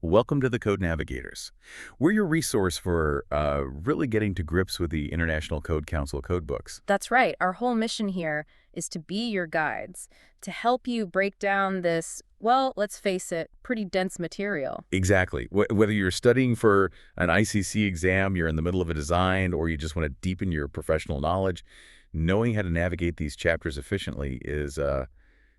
Welcome to the Code Navigators. We're your resource for really getting to grips with the International Code Council codebooks. That's right. Our whole mission here is to be your guides, to help you break down this, well, let's face it, pretty dense material. Exactly. Whether you're studying for an ICC exam, you're in the middle of a design, or you just want to deepen your professional knowledge, knowing how to navigate these chapters efficiently is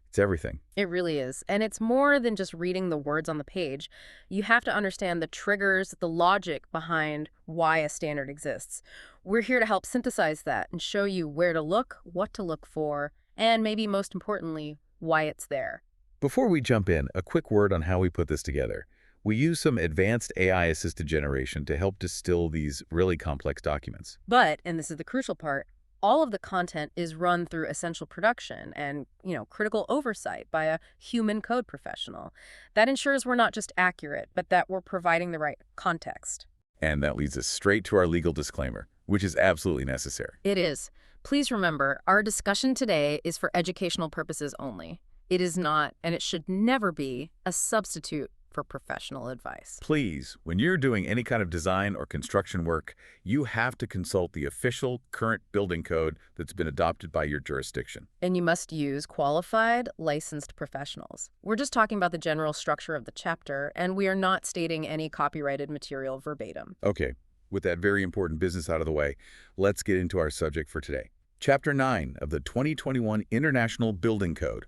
it's everything. It really is. And it's more than just reading the words on the page. You have to understand the triggers, the logic behind why a standard exists. We're here to help synthesize that and show you where to look, what to look for, and maybe most importantly, why it's there. Before we jump in, a quick word on how we put this together. We use some advanced AI-assisted generation to help distill these really complex documents. But, and this is the crucial part, all of the content is run through essential production and, critical oversight by a human code professional. That ensures we're not just accurate, but that we're providing the right context. And that leads us straight to our legal disclaimer, which is absolutely necessary. It is. Please remember, our discussion today is for educational purposes only. It is not, and it should never be, a substitute for professional advice. Please, when you're doing any kind of design or construction work, you have to consult the official current building code that's been adopted by your jurisdiction. And you must use qualified, licensed professionals. We're just talking about the general structure of the chapter, and we are not stating any copyrighted material verbatim. Okay, with that very important business out of the way, let's get into our subject for today. Chapter 9 of the 2021 International Building Code,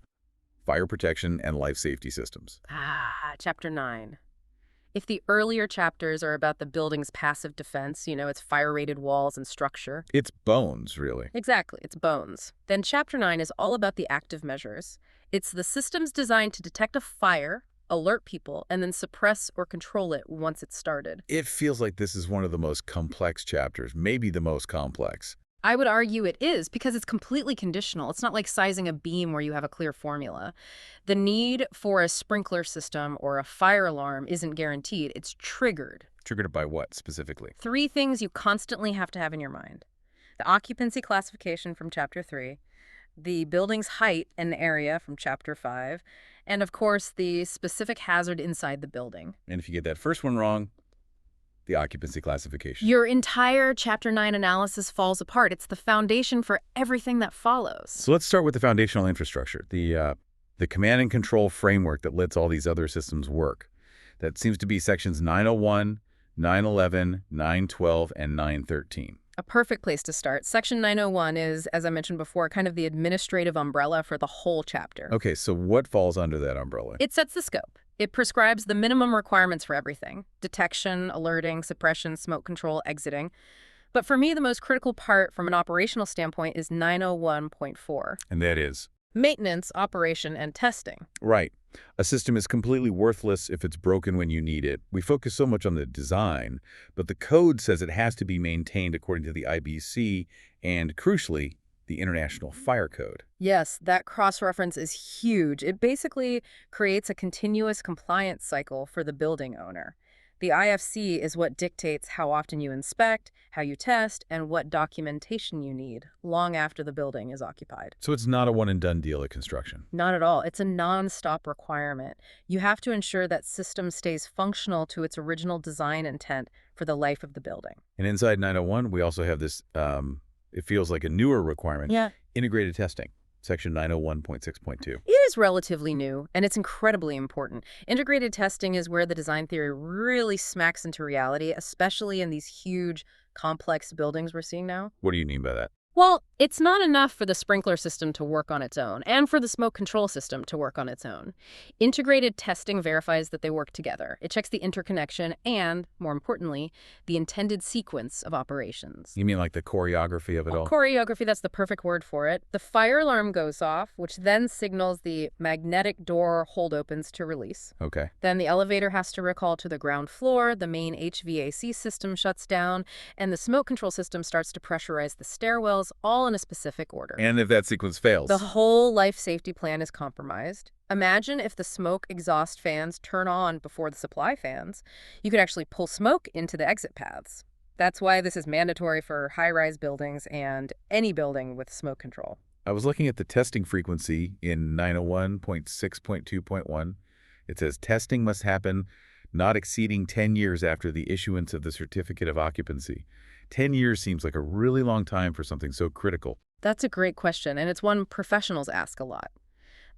Fire Protection and Life Safety Systems. Chapter 9. If the earlier chapters are about the building's passive defense, its fire-rated walls and structure. It's bones, really. Exactly, it's bones. Then Chapter 9 is all about the active measures. It's the systems designed to detect a fire, alert people, and then suppress or control it once it's started. It feels like this is one of the most complex chapters, maybe the most complex. I would argue it is because it's completely conditional. It's not like sizing a beam where you have a clear formula. The need for a sprinkler system or a fire alarm isn't guaranteed. It's triggered. Triggered by what, specifically? 3 things you constantly have to have in your mind. The occupancy classification from Chapter 3, the building's height and area from Chapter 5, and of course, the specific hazard inside the building. And if you get that first one wrong, the occupancy classification. Your entire Chapter 9 analysis falls apart. It's the foundation for everything that follows. So let's start with the foundational infrastructure, the command and control framework that lets all these other systems work. That seems to be sections 901, 911, 912, and 913. A perfect place to start. Section 901 is, as I mentioned before, kind of the administrative umbrella for the whole chapter. Okay, so what falls under that umbrella? It sets the scope. It prescribes the minimum requirements for everything: detection, alerting, suppression, smoke control, exiting. But for me, the most critical part from an operational standpoint is 901.4. And that is? Maintenance, operation, and testing. Right. A system is completely worthless if it's broken when you need it. We focus so much on the design, but the code says it has to be maintained according to the IBC and, crucially, the International Fire Code. Yes, that cross-reference is huge. It basically creates a continuous compliance cycle for the building owner. The IFC is what dictates how often you inspect, how you test, and what documentation you need long after the building is occupied. So it's not a one-and-done deal at construction. Not at all. It's a non-stop requirement. You have to ensure that system stays functional to its original design intent for the life of the building. And inside 901, we also have this, it feels like a newer requirement, Yeah. integrated testing, section 901.6.2. It is relatively new, and it's incredibly important. Integrated testing is where the design theory really smacks into reality, especially in these huge, complex buildings we're seeing now. What do you mean by that? Well, it's not enough for the sprinkler system to work on its own and for the smoke control system to work on its own. Integrated testing verifies that they work together. It checks the interconnection and, more importantly, the intended sequence of operations. You mean like the choreography of it all? Choreography, that's the perfect word for it. The fire alarm goes off, which then signals the magnetic door hold opens to release. Okay. Then the elevator has to recall to the ground floor, the main HVAC system shuts down, and the smoke control system starts to pressurize the stairwells, all in a specific order. And if that sequence fails? The whole life safety plan is compromised. Imagine if the smoke exhaust fans turn on before the supply fans. You could actually pull smoke into the exit paths. That's why this is mandatory for high-rise buildings and any building with smoke control. I was looking at the testing frequency in 901.6.2.1. It says testing must happen not exceeding 10 years after the issuance of the certificate of occupancy. 10 years seems like a really long time for something so critical. That's a great question, and it's one professionals ask a lot.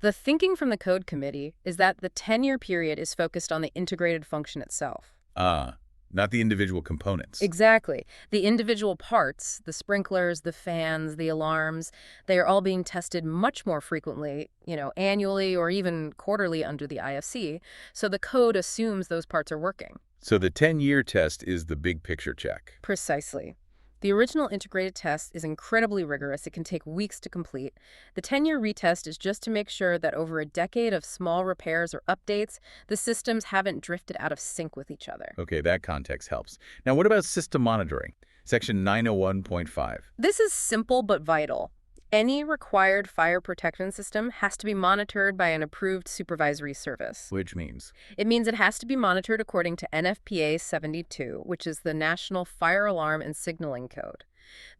The thinking from the Code Committee is that the 10-year period is focused on the integrated function itself. Ah, not the individual components. Exactly. The individual parts, the sprinklers, the fans, the alarms, they are all being tested much more frequently, annually or even quarterly under the IFC, so the code assumes those parts are working. So the 10-year test is the big picture check. Precisely. The original integrated test is incredibly rigorous. It can take weeks to complete. The 10-year retest is just to make sure that over a decade of small repairs or updates, the systems haven't drifted out of sync with each other. Okay, that context helps. Now, what about system monitoring? Section 901.5. This is simple but vital. Any required fire protection system has to be monitored by an approved supervisory service. Which means? It means it has to be monitored according to NFPA 72, which is the National Fire Alarm and Signaling Code.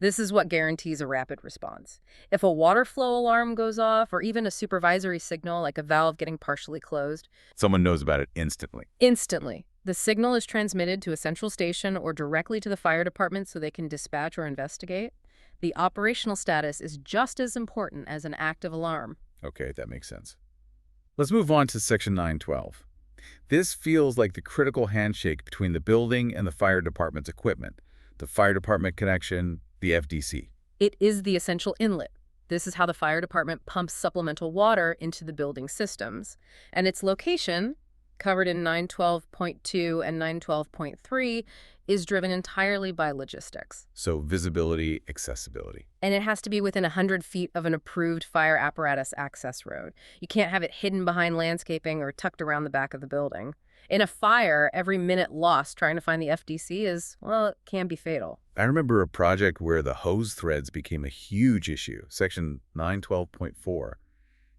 This is what guarantees a rapid response. If a water flow alarm goes off, or even a supervisory signal like a valve getting partially closed, Someone knows about it instantly. instantly, the signal is transmitted to a central station or directly to the fire department so they can dispatch or investigate. The operational status is just as important as an active alarm. Okay, that makes sense. Let's move on to Section 912. This feels like the critical handshake between the building and the fire department's equipment, the fire department connection, the FDC. It is the essential inlet. This is how the fire department pumps supplemental water into the building systems. And its location, covered in 912.2 and 912.3, is driven entirely by logistics. So visibility, accessibility. And it has to be within 100 feet of an approved fire apparatus access road. You can't have it hidden behind landscaping or tucked around the back of the building. In a fire, every minute lost trying to find the FDC it can be fatal. I remember a project where the hose threads became a huge issue, Section 912.4.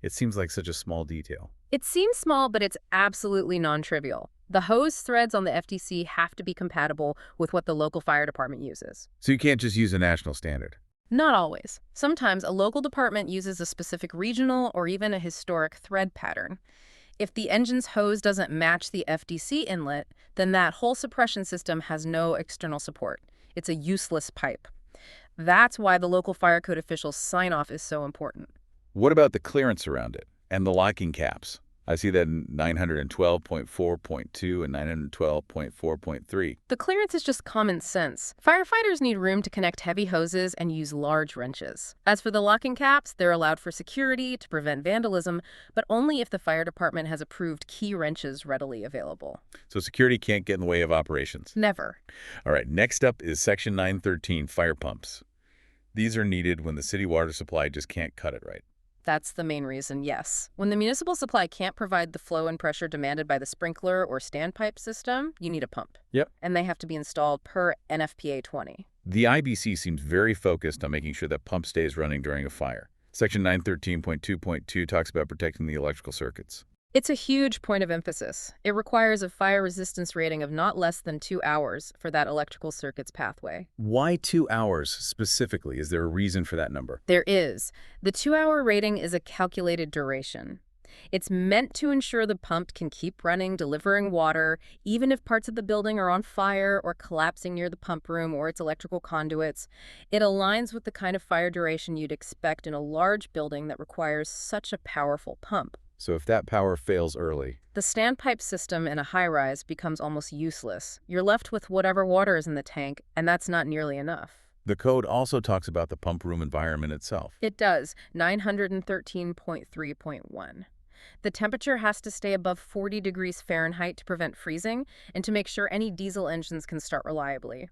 It seems like such a small detail. It seems small, but it's absolutely non-trivial. The hose threads on the FDC have to be compatible with what the local fire department uses. So you can't just use a national standard. Not always. Sometimes a local department uses a specific regional or even a historic thread pattern. If the engine's hose doesn't match the FDC inlet, then that whole suppression system has no external support. It's a useless pipe. That's why the local fire code official's sign-off is so important. What about the clearance around it and the locking caps? I see that in 912.4.2 and 912.4.3. The clearance is just common sense. Firefighters need room to connect heavy hoses and use large wrenches. As for the locking caps, they're allowed for security to prevent vandalism, but only if the fire department has approved key wrenches readily available. So security can't get in the way of operations. Never. All right, next up is Section 913, fire pumps. These are needed when the city water supply just can't cut it right. That's the main reason, yes. When the municipal supply can't provide the flow and pressure demanded by the sprinkler or standpipe system, you need a pump. Yep. And they have to be installed per NFPA 20. The IBC seems very focused on making sure that pump stays running during a fire. Section 913.2.2 talks about protecting the electrical circuits. It's a huge point of emphasis. It requires a fire resistance rating of not less than 2 hours for that electrical circuit's pathway. Why 2 hours specifically? Is there a reason for that number? There is. The 2-hour rating is a calculated duration. It's meant to ensure the pump can keep running, delivering water, even if parts of the building are on fire or collapsing near the pump room or its electrical conduits. It aligns with the kind of fire duration you'd expect in a large building that requires such a powerful pump. So if that power fails early, the standpipe system in a high-rise becomes almost useless. You're left with whatever water is in the tank, and that's not nearly enough. The code also talks about the pump room environment itself. It does, 913.3.1. The temperature has to stay above 40 degrees Fahrenheit to prevent freezing and to make sure any diesel engines can start reliably.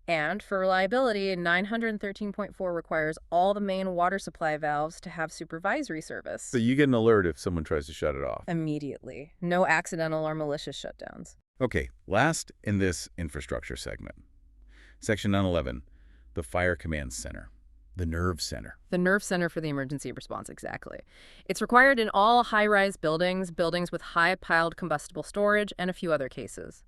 And for reliability, 913.4 requires all the main water supply valves to have supervisory service. So you get an alert if someone tries to shut it off. Immediately. No accidental or malicious shutdowns. Okay, last in this infrastructure segment. Section 911, the Fire Command Center. The nerve center. The nerve center for the emergency response, exactly. It's required in all high-rise buildings, buildings with high-piled combustible storage, and a few other cases.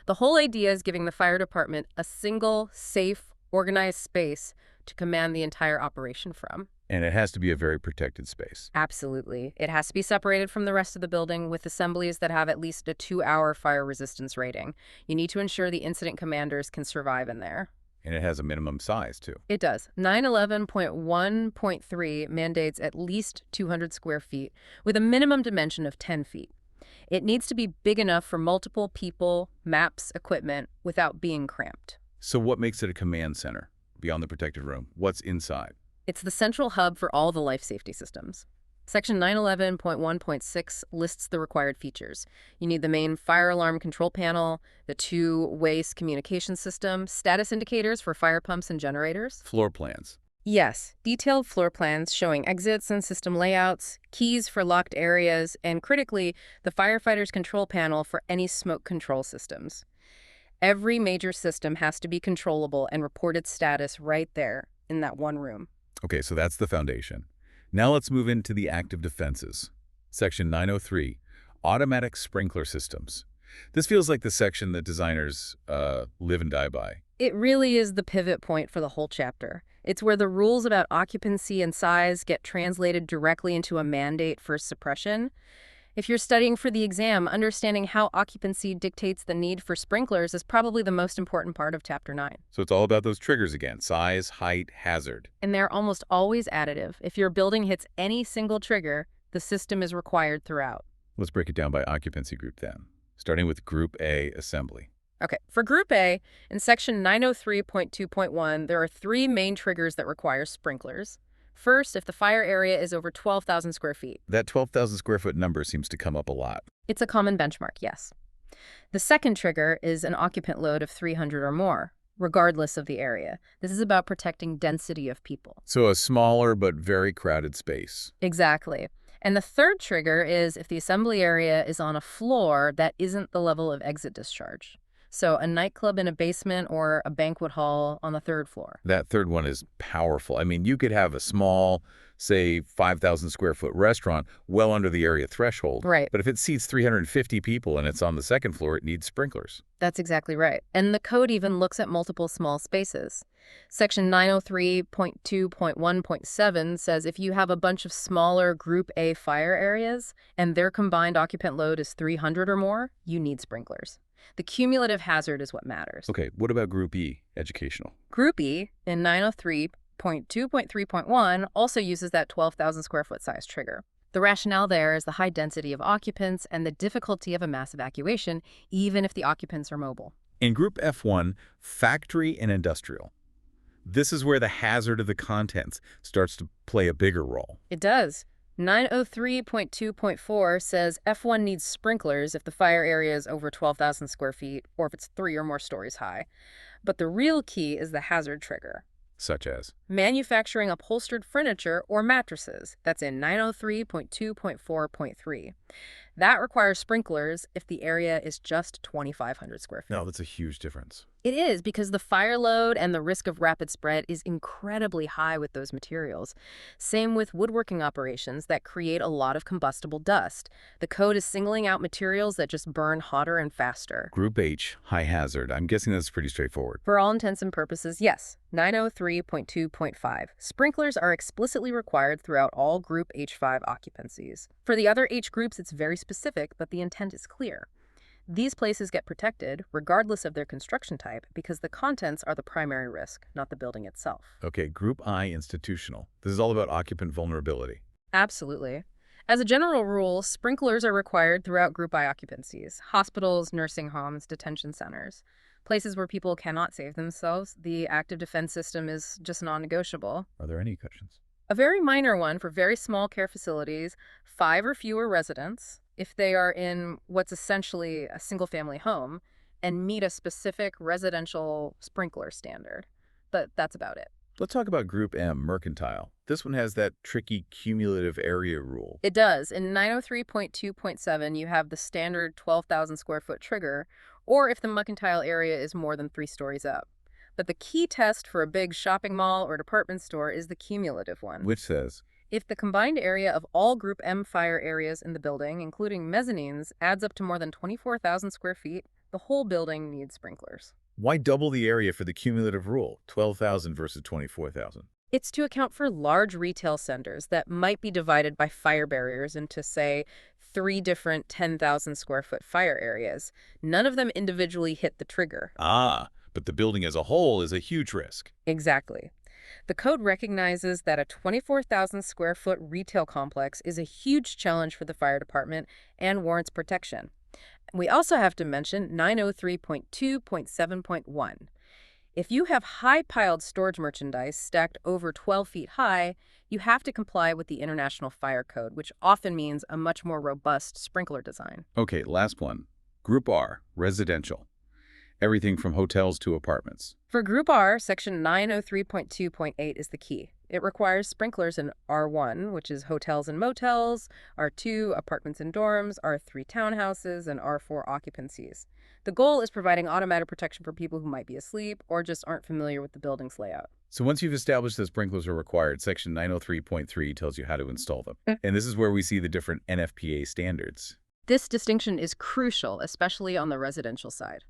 The whole idea is giving the fire department a single, safe, organized space to command the entire operation from. And it has to be a very protected space. Absolutely. It has to be separated from the rest of the building with assemblies that have at least a 2-hour fire resistance rating. You need to ensure the incident commanders can survive in there. And it has a minimum size, too. It does. 911.1.3 mandates at least 200 square feet with a minimum dimension of 10 feet. It needs to be big enough for multiple people, maps, equipment without being cramped. So what makes it a command center beyond the protected room? What's inside? It's the central hub for all the life safety systems. Section 911.1.6 lists the required features. You need the main fire alarm control panel, the 2 waste communication system, status indicators for fire pumps and generators. Floor plans. Yes, detailed floor plans showing exits and system layouts, keys for locked areas, and critically, the firefighter's control panel for any smoke control systems. Every major system has to be controllable and report its status right there in that one room. Okay, so that's the foundation. Now let's move into the active defenses. Section 903, automatic sprinkler systems. This feels like the section that designers live and die by. It really is the pivot point for the whole chapter. It's where the rules about occupancy and size get translated directly into a mandate for suppression. If you're studying for the exam, understanding how occupancy dictates the need for sprinklers is probably the most important part of Chapter 9. So it's all about those triggers again: size, height, hazard. And they're almost always additive. If your building hits any single trigger, the system is required throughout. Let's break it down by occupancy group then, starting with Group A, assembly. Okay, for Group A, in Section 903.2.1, there are 3 main triggers that require sprinklers. First, if the fire area is over 12,000 square feet. That 12,000 square foot number seems to come up a lot. It's a common benchmark, yes. The second trigger is an occupant load of 300 or more, regardless of the area. This is about protecting density of people. So a smaller but very crowded space. Exactly. And the third trigger is if the assembly area is on a floor that isn't the level of exit discharge. So a nightclub in a basement or a banquet hall on the 3rd floor. That third one is powerful. I mean, you could have a small, say, 5,000 square foot restaurant well under the area threshold. Right. But if it seats 350 people and it's on the 2nd floor, it needs sprinklers. That's exactly right. And the code even looks at multiple small spaces. Section 903.2.1.7 says if you have a bunch of smaller Group A fire areas and their combined occupant load is 300 or more, you need sprinklers. The cumulative hazard is what matters. Okay, what about Group E, educational? Group E, in 903.2.3.1, also uses that 12,000 square foot size trigger. The rationale there is the high density of occupants and the difficulty of a mass evacuation, even if the occupants are mobile. In Group F1, factory and industrial. This is where the hazard of the contents starts to play a bigger role. It does. 903.2.4 says F1 needs sprinklers if the fire area is over 12,000 square feet or if it's 3 or more stories high. But the real key is the hazard trigger. Such as? Manufacturing upholstered furniture or mattresses. That's in 903.2.4.3. That requires sprinklers if the area is just 2,500 square feet. No, that's a huge difference. It is, because the fire load and the risk of rapid spread is incredibly high with those materials. Same with woodworking operations that create a lot of combustible dust. The code is singling out materials that just burn hotter and faster. Group H, high hazard. I'm guessing that's pretty straightforward. For all intents and purposes, yes. 903.2.5. Sprinklers are explicitly required throughout all Group H5 occupancies. For the other H groups, it's very specific, but the intent is clear. These places get protected, regardless of their construction type, because the contents are the primary risk, not the building itself. Okay, Group I, institutional. This is all about occupant vulnerability. Absolutely. As a general rule, sprinklers are required throughout Group I occupancies: hospitals, nursing homes, detention centers. Places where people cannot save themselves, the active defense system is just non-negotiable. Are there any questions? A very minor one for very small care facilities, 5 or fewer residents, if they are in what's essentially a single-family home, and meet a specific residential sprinkler standard. But that's about it. Let's talk about Group M, mercantile. This one has that tricky cumulative area rule. It does. In 903.2.7, you have the standard 12,000 square foot trigger, or if the mercantile area is more than 3 stories up. But the key test for a big shopping mall or department store is the cumulative one. Which says? If the combined area of all Group M fire areas in the building, including mezzanines, adds up to more than 24,000 square feet, the whole building needs sprinklers. Why double the area for the cumulative rule, 12,000 versus 24,000? It's to account for large retail centers that might be divided by fire barriers into, say, three different 10,000 square foot fire areas. None of them individually hit the trigger. Ah, but the building as a whole is a huge risk. Exactly. The code recognizes that a 24,000 square foot retail complex is a huge challenge for the fire department and warrants protection. We also have to mention 903.2.7.1. If you have high-piled storage merchandise stacked over 12 feet high, you have to comply with the International Fire Code, which often means a much more robust sprinkler design. Okay, last one. Group R, residential. Everything from hotels to apartments. For Group R, Section 903.2.8 is the key. It requires sprinklers in R1, which is hotels and motels, R2, apartments and dorms, R3, townhouses, and R4, occupancies. The goal is providing automatic protection for people who might be asleep or just aren't familiar with the building's layout. So once you've established that sprinklers are required, Section 903.3 tells you how to install them. And this is where we see the different NFPA standards. This distinction is crucial, especially on the residential side.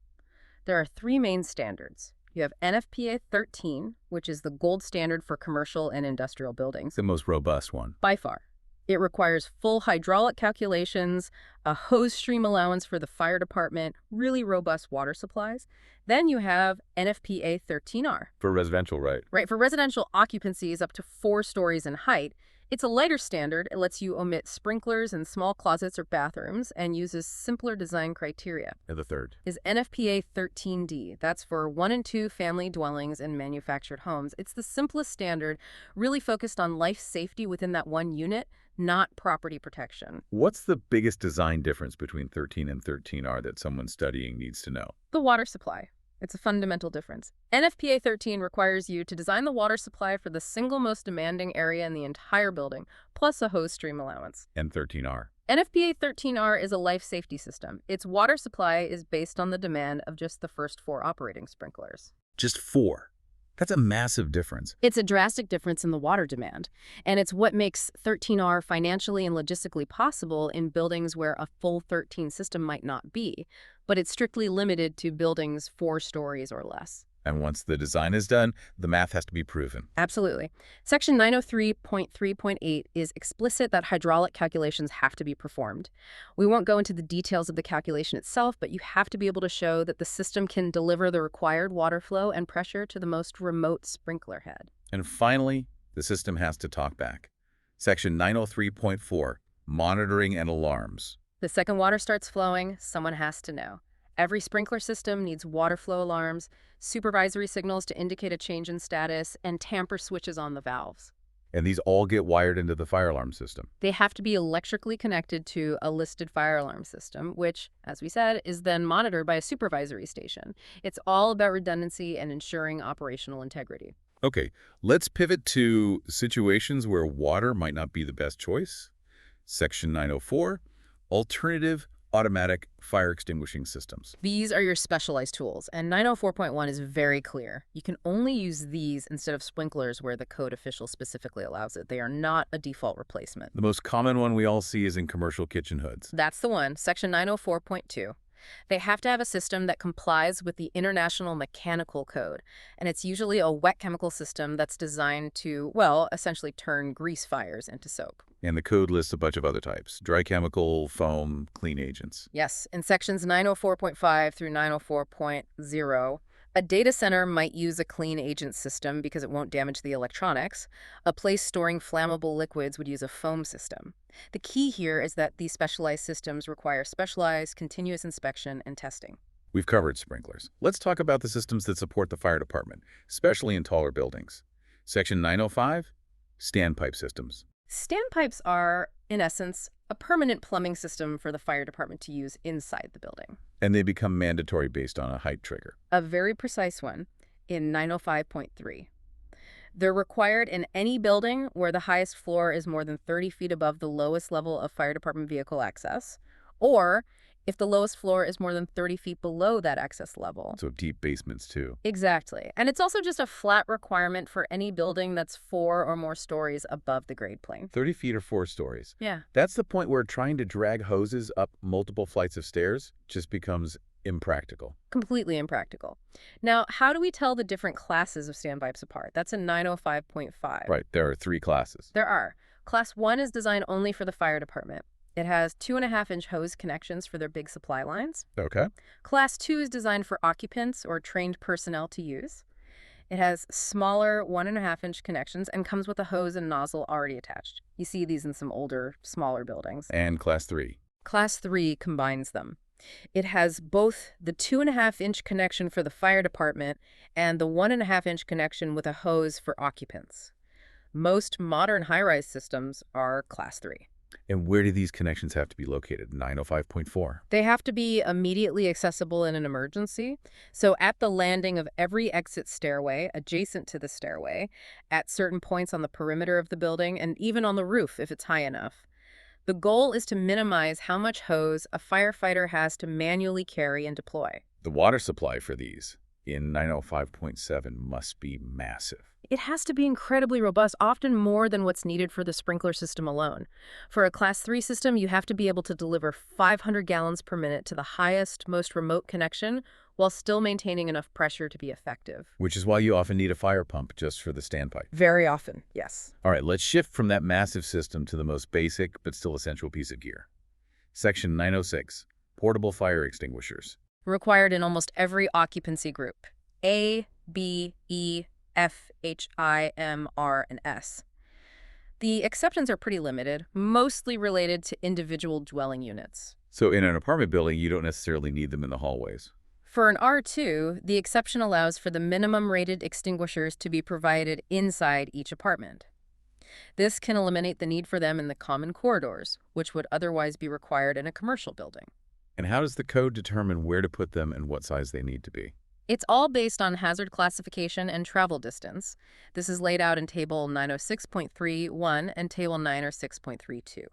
There are three main standards. You have NFPA 13, which is the gold standard for commercial and industrial buildings. The most robust one. By far. It requires full hydraulic calculations, a hose stream allowance for the fire department, really robust water supplies. Then you have NFPA 13R. For residential, right? Right, for residential occupancies up to 4 stories in height. It's a lighter standard. It lets you omit sprinklers in small closets or bathrooms and uses simpler design criteria. And the third is NFPA 13D. That's for 1 and 2 family dwellings and manufactured homes. It's the simplest standard, really focused on life safety within that one unit, not property protection. What's the biggest design difference between 13 and 13R that someone studying needs to know? The water supply. It's a fundamental difference. NFPA 13 requires you to design the water supply for the single most demanding area in the entire building, plus a hose stream allowance. And 13R? NFPA 13R is a life safety system. Its water supply is based on the demand of just the first 4 operating sprinklers. Just 4? That's a massive difference. It's a drastic difference in the water demand, and it's what makes 13R financially and logistically possible in buildings where a full 13 system might not be, but it's strictly limited to buildings 4 stories or less. And once the design is done, the math has to be proven. Absolutely. Section 903.3.8 is explicit that hydraulic calculations have to be performed. We won't go into the details of the calculation itself, but you have to be able to show that the system can deliver the required water flow and pressure to the most remote sprinkler head. And finally, the system has to talk back. Section 903.4, monitoring and alarms. The second water starts flowing, someone has to know. Every sprinkler system needs water flow alarms, supervisory signals to indicate a change in status, and tamper switches on the valves. And these all get wired into the fire alarm system. They have to be electrically connected to a listed fire alarm system, which, as we said, is then monitored by a supervisory station. It's all about redundancy and ensuring operational integrity. Okay, let's pivot to situations where water might not be the best choice. Section 904, alternative automatic fire extinguishing systems. These are your specialized tools, and 904.1 is very clear. You can only use these instead of sprinklers where the code official specifically allows it. They are not a default replacement. The most common one we all see is in commercial kitchen hoods. That's the one, Section 904.2. They have to have a system that complies with the International Mechanical Code, and it's usually a wet chemical system that's designed to, well, essentially turn grease fires into soap. And the code lists a bunch of other types: dry chemical, foam, clean agents. Yes, in sections 904.5 through 904.0, a data center might use a clean agent system because it won't damage the electronics. A place storing flammable liquids would use a foam system. The key here is that these specialized systems require specialized, continuous inspection and testing. We've covered sprinklers. Let's talk about the systems that support the fire department, especially in taller buildings. Section 905, standpipe systems. Standpipes are, in essence, a permanent plumbing system for the fire department to use inside the building. And they become mandatory based on a height trigger. A very precise one in 905.3. They're required in any building where the highest floor is more than 30 feet above the lowest level of fire department vehicle access, or if the lowest floor is more than 30 feet below that access level. So deep basements, too. Exactly. And it's also just a flat requirement for any building that's 4 or more stories above the grade plane. 30 feet or 4 stories. Yeah. That's the point where trying to drag hoses up multiple flights of stairs just becomes Impractical. Completely impractical. Now, how do we tell the different classes of standpipes apart? That's in 905.5. Right, there are 3 classes. There are. Class 1 is designed only for the fire department. It has 2.5-inch hose connections for their big supply lines. Okay. Class 2 is designed for occupants or trained personnel to use. It has smaller 1.5-inch connections and comes with a hose and nozzle already attached. You see these in some older, smaller buildings. And Class 3. Class 3 combines them. It has both the 2.5-inch connection for the fire department and the 1.5-inch connection with a hose for occupants. Most modern high-rise systems are Class 3. And where do these connections have to be located? 905.4. They have to be immediately accessible in an emergency. So at the landing of every exit stairway, adjacent to the stairway, at certain points on the perimeter of the building, and even on the roof if it's high enough. The goal is to minimize how much hose a firefighter has to manually carry and deploy. The water supply for these in 905.7 must be massive. It has to be incredibly robust, often more than what's needed for the sprinkler system alone. For a Class 3 system, you have to be able to deliver 500 gallons per minute to the highest, most remote connection while still maintaining enough pressure to be effective. Which is why you often need a fire pump just for the standpipe. Very often, yes. All right, let's shift from that massive system to the most basic but still essential piece of gear. Section 906, portable fire extinguishers. Required in almost every occupancy group. A, B, E, F, H, I, M, R, and S. The exceptions are pretty limited, mostly related to individual dwelling units. So in an apartment building, you don't necessarily need them in the hallways. For an R2, the exception allows for the minimum rated extinguishers to be provided inside each apartment. This can eliminate the need for them in the common corridors, which would otherwise be required in a commercial building. And how does the code determine where to put them and what size they need to be? It's all based on hazard classification and travel distance. This is laid out in Table 906.31 and Table 906.32.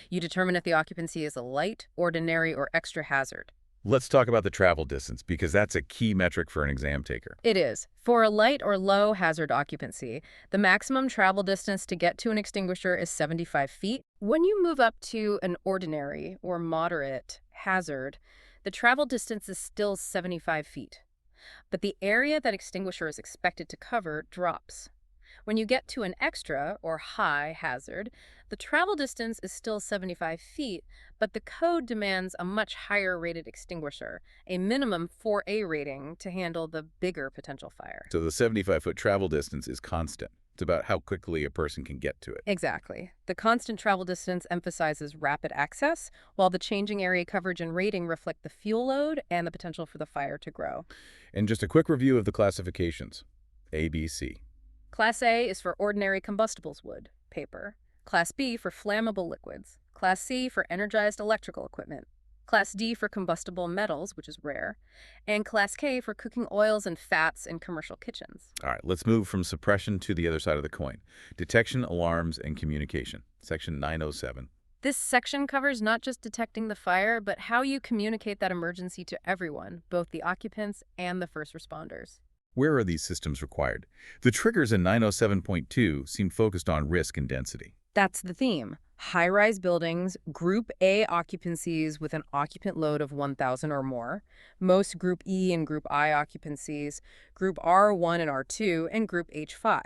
You determine if the occupancy is a light, ordinary, or extra hazard. Let's talk about the travel distance, because that's a key metric for an exam taker. It is. For a light or low hazard occupancy, the maximum travel distance to get to an extinguisher is 75 feet. When you move up to an ordinary or moderate hazard, the travel distance is still 75 feet. But the area that extinguisher is expected to cover drops. When you get to an extra or high hazard, the travel distance is still 75 feet, but the code demands a much higher rated extinguisher, a minimum 4A rating to handle the bigger potential fire. So the 75-foot travel distance is constant. It's about how quickly a person can get to it. Exactly. The constant travel distance emphasizes rapid access, while the changing area coverage and rating reflect the fuel load and the potential for the fire to grow. And just a quick review of the classifications. ABC. Class A is for ordinary combustibles wood, paper. Class B for flammable liquids. Class C for energized electrical equipment. Class D for combustible metals, which is rare. And Class K for cooking oils and fats in commercial kitchens. All right, let's move from suppression to the other side of the coin. Detection, alarms, and communication. Section 907. This section covers not just detecting the fire, but how you communicate that emergency to everyone, both the occupants and the first responders. Where are these systems required? The triggers in 907.2 seem focused on risk and density. That's the theme. High-rise buildings, Group A occupancies with an occupant load of 1,000 or more, most Group E and Group I occupancies, Group R1 and R2, and Group H5.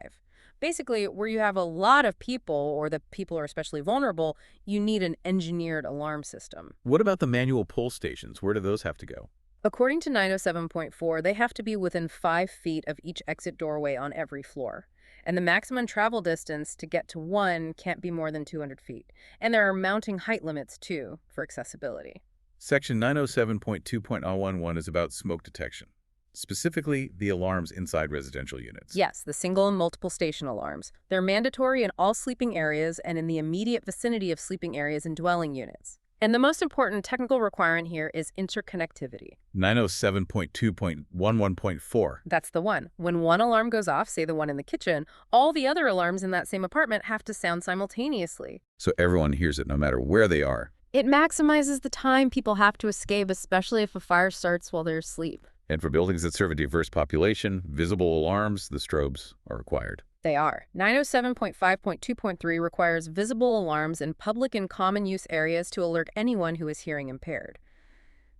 Basically, where you have a lot of people, or the people are especially vulnerable, you need an engineered alarm system. What about the manual pull stations? Where do those have to go? According to 907.4, they have to be within 5 feet of each exit doorway on every floor. And the maximum travel distance to get to one can't be more than 200 feet. And there are mounting height limits, too, for accessibility. Section 907.2.011 is about smoke detection, specifically the alarms inside residential units. Yes, the single and multiple station alarms. They're mandatory in all sleeping areas and in the immediate vicinity of sleeping areas and dwelling units. And the most important technical requirement here is interconnectivity. 907.2.11.4. That's the one. When one alarm goes off, say the one in the kitchen, all the other alarms in that same apartment have to sound simultaneously. So everyone hears it no matter where they are. It maximizes the time people have to escape, especially if a fire starts while they're asleep. And for buildings that serve a diverse population, visible alarms, the strobes, are required. They are. 907.5.2.3 requires visible alarms in public and common use areas to alert anyone who is hearing impaired.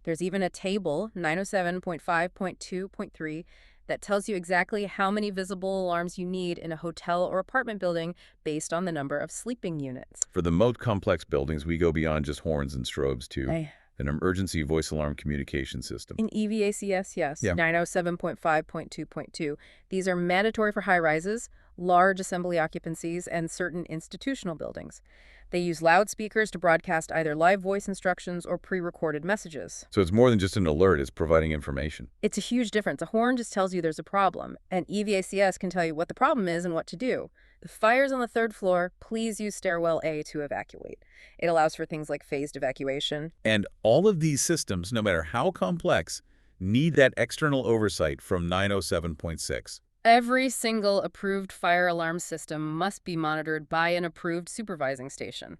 There's even a table, 907.5.2.3, that tells you exactly how many visible alarms you need in a hotel or apartment building based on the number of sleeping units. For the most complex buildings, we go beyond just horns and strobes to I an emergency voice alarm communication system. In EVACS, yes, Yeah. 907.5.2.2. These are mandatory for high-rises, large assembly occupancies, and certain institutional buildings. They use loudspeakers to broadcast either live voice instructions or pre-recorded messages. So it's more than just an alert, it's providing information. It's a huge difference. A horn just tells you there's a problem, and EVACS can tell you what the problem is and what to do. The fire's on the 3rd floor. Please use stairwell A to evacuate. It allows for things like phased evacuation. And all of these systems, no matter how complex, need that external oversight from 907.6. Every single approved fire alarm system must be monitored by an approved supervising station.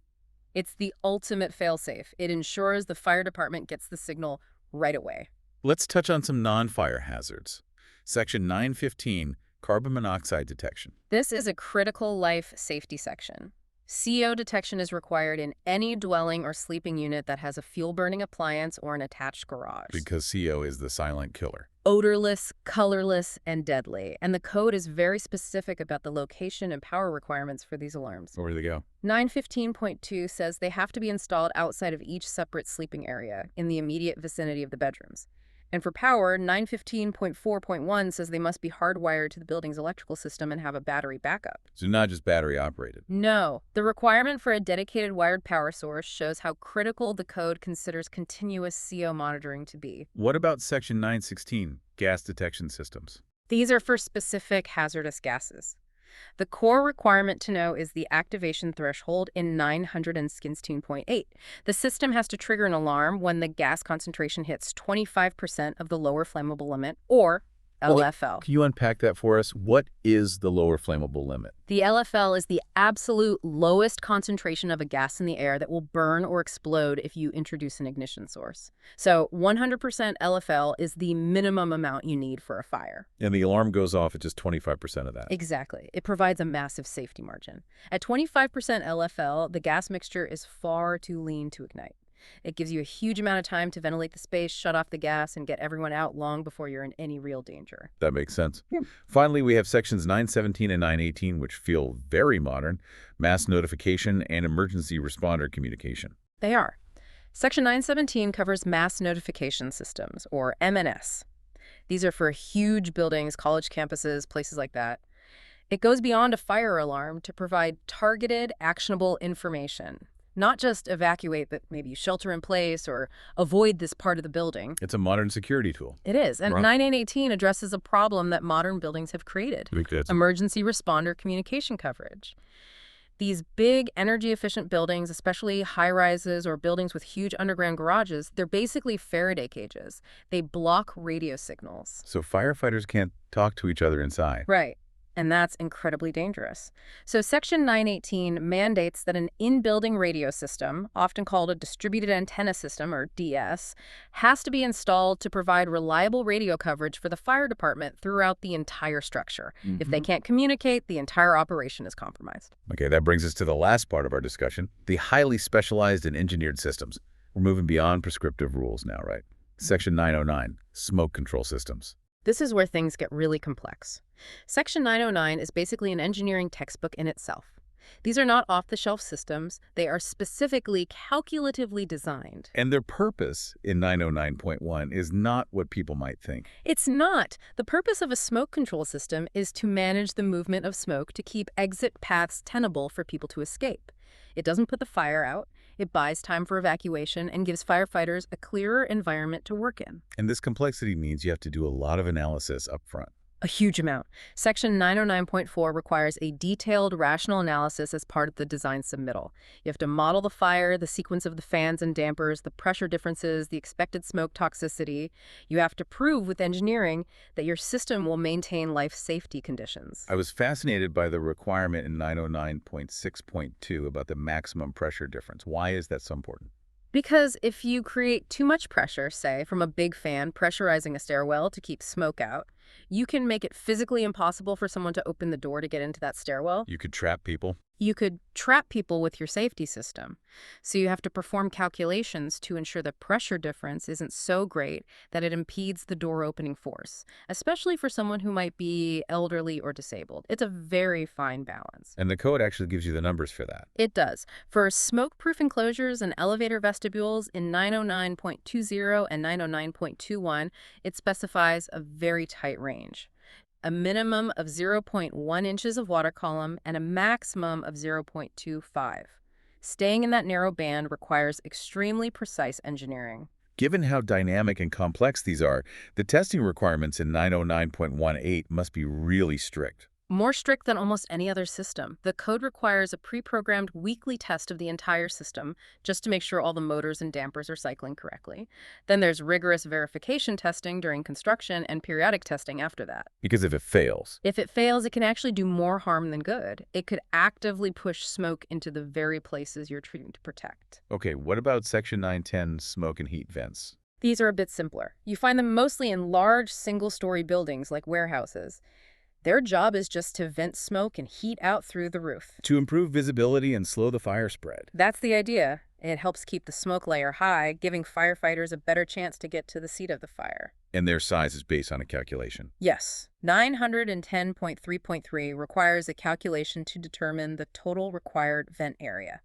It's the ultimate failsafe. It ensures the fire department gets the signal right away. Let's touch on some non-fire hazards. Section 915, carbon monoxide detection. This is a critical life safety section. CO detection is required in any dwelling or sleeping unit that has a fuel-burning appliance or an attached garage. Because CO is the silent killer. Odorless, colorless, and deadly. And the code is very specific about the location and power requirements for these alarms. Where do they go? 915.2 says they have to be installed outside of each separate sleeping area in the immediate vicinity of the bedrooms. And for power, 915.4.1 says they must be hardwired to the building's electrical system and have a battery backup. So not just battery operated. No. The requirement for a dedicated wired power source shows how critical the code considers continuous CO monitoring to be. What about Section 916, gas detection systems? These are for specific hazardous gases. The core requirement to know is the activation threshold in 916.8. The system has to trigger an alarm when the gas concentration hits 25% of the lower flammable limit, or LFL. Can you unpack that for us? What is the lower flammable limit? The LFL is the absolute lowest concentration of a gas in the air that will burn or explode if you introduce an ignition source. So 100% LFL is the minimum amount you need for a fire. And the alarm goes off at just 25% of that. Exactly. It provides a massive safety margin. At 25% LFL, the gas mixture is far too lean to ignite. It gives you a huge amount of time to ventilate the space, shut off the gas, and get everyone out long before you're in any real danger. That makes sense. Yeah. Finally, we have sections 917 and 918, which feel very modern, mass notification and emergency responder communication. They are. Section 917 covers mass notification systems, or MNS. These are for huge buildings, college campuses, places like that. It goes beyond a fire alarm to provide targeted, actionable information. Not just evacuate, but maybe shelter in place or avoid this part of the building. It's a modern security tool. It is. And Right. 9818 addresses a problem that modern buildings have created. Emergency responder communication coverage. These big, energy-efficient buildings, especially high-rises or buildings with huge underground garages, they're basically Faraday cages. They block radio signals. So firefighters can't talk to each other inside. Right. And that's incredibly dangerous. So Section 918 mandates that an in-building radio system, often called a distributed antenna system, or DS, has to be installed to provide reliable radio coverage for the fire department throughout the entire structure. If they can't communicate, the entire operation is compromised. Okay, that brings us to the last part of our discussion, the highly specialized and engineered systems. We're moving beyond prescriptive rules now, right? Section 909, smoke control systems. This is where things get really complex. Section 909 is basically an engineering textbook in itself. These are not off-the-shelf systems. They are specifically calculatively designed. And their purpose in 909.1 is not what people might think. It's not. The purpose of a smoke control system is to manage the movement of smoke to keep exit paths tenable for people to escape. It doesn't put the fire out. It buys time for evacuation and gives firefighters a clearer environment to work in. And this complexity means you have to do a lot of analysis up front. A huge amount. Section 909.4 requires a detailed, rational analysis as part of the design submittal. You have to model the fire, the sequence of the fans and dampers, the pressure differences, the expected smoke toxicity. You have to prove with engineering that your system will maintain life safety conditions. I was fascinated by the requirement in 909.6.2 about the maximum pressure difference. Why is that so important? Because if you create too much pressure, say, from a big fan pressurizing a stairwell to keep smoke out, you can make it physically impossible for someone to open the door to get into that stairwell. You could trap people. You could trap people with your safety system. So you have to perform calculations to ensure the pressure difference isn't so great that it impedes the door opening force, especially for someone who might be elderly or disabled. It's a very fine balance. And the code actually gives you the numbers for that. It does. For smoke-proof enclosures and elevator vestibules in 909.20 and 909.21, it specifies a very tight range. A minimum of 0.1 inches of water column and a maximum of 0.25. Staying in that narrow band requires extremely precise engineering. Given how dynamic and complex these are, the testing requirements in 909.18 must be really strict. More strict than almost any other system. The code requires a pre-programmed weekly test of the entire system just to make sure all the motors and dampers are cycling correctly. Then there's rigorous verification testing during construction and periodic testing after that. Because if it fails, If it fails, it can actually do more harm than good. It could actively push smoke into the very places you're trying to protect. okay, what about Section 910 smoke and heat vents? These are a bit simpler. You find them mostly in large single-story buildings like warehouses. Their job is just to vent smoke and heat out through the roof. To improve visibility and slow the fire spread. That's the idea. It helps keep the smoke layer high, giving firefighters a better chance to get to the seat of the fire. And their size is based on a calculation. Yes, 910.3.3 requires a calculation to determine the total required vent area.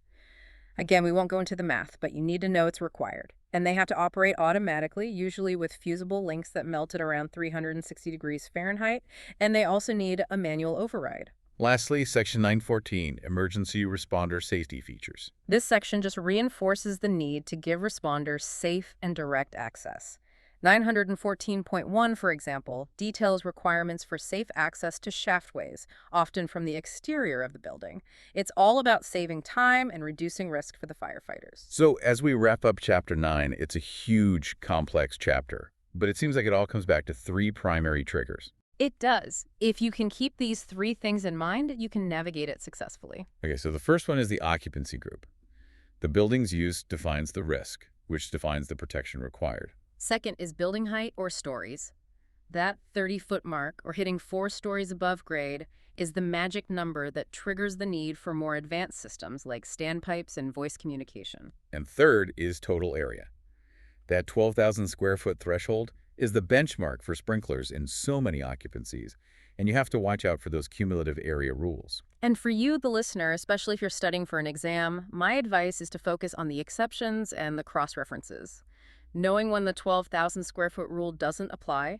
Again, we won't go into the math, but you need to know it's required. And they have to operate automatically, usually with fusible links that melt at around 360 degrees Fahrenheit, and they also need a manual override. Lastly, Section 914, emergency responder safety features. This section just reinforces the need to give responders safe and direct access. 914.1, for example, details requirements for safe access to shaftways, often from the exterior of the building. It's all about saving time and reducing risk for the firefighters. So as we wrap up Chapter 9, it's a huge, complex chapter. But it seems like it all comes back to three primary triggers. It does. If you can keep these three things in mind, you can navigate it successfully. Okay, so the first one is the occupancy group. The building's use defines the risk, which defines the protection required. Second is building height or stories. That 30-foot mark, or hitting 4 stories above grade, is the magic number that triggers the need for more advanced systems like standpipes and voice communication. And third is total area. That 12,000 square foot threshold is the benchmark for sprinklers in so many occupancies, and you have to watch out for those cumulative area rules. And for you, the listener, especially if you're studying for an exam, my advice is to focus on the exceptions and the cross-references. Knowing when the 12,000 square foot rule doesn't apply,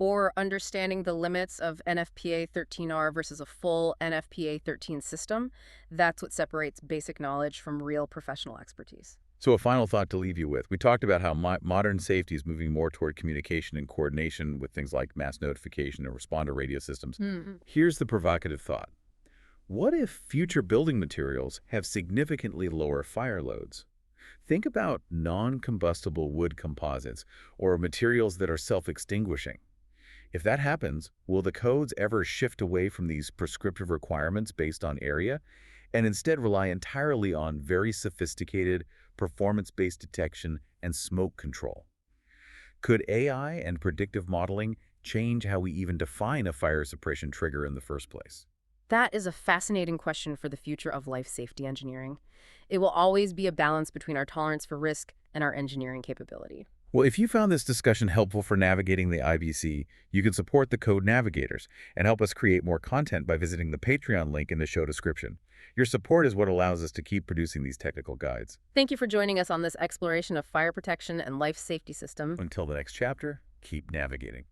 or understanding the limits of NFPA 13R versus a full NFPA 13 system, that's what separates basic knowledge from real professional expertise. So a final thought to leave you with. We talked about how modern safety is moving more toward communication and coordination with things like mass notification and responder radio systems. Here's the provocative thought. What if future building materials have significantly lower fire loads? Think about non-combustible wood composites or materials that are self-extinguishing. If that happens, will the codes ever shift away from these prescriptive requirements based on area and instead rely entirely on very sophisticated performance-based detection and smoke control? Could AI and predictive modeling change how we even define a fire suppression trigger in the first place? That is a fascinating question for the future of life safety engineering. It will always be a balance between our tolerance for risk and our engineering capability. Well, if you found this discussion helpful for navigating the IBC, you can support the Code Navigators and help us create more content by visiting the Patreon link in the show description. Your support is what allows us to keep producing these technical guides. Thank you for joining us on this exploration of fire protection and life safety systems. Until the next chapter, keep navigating.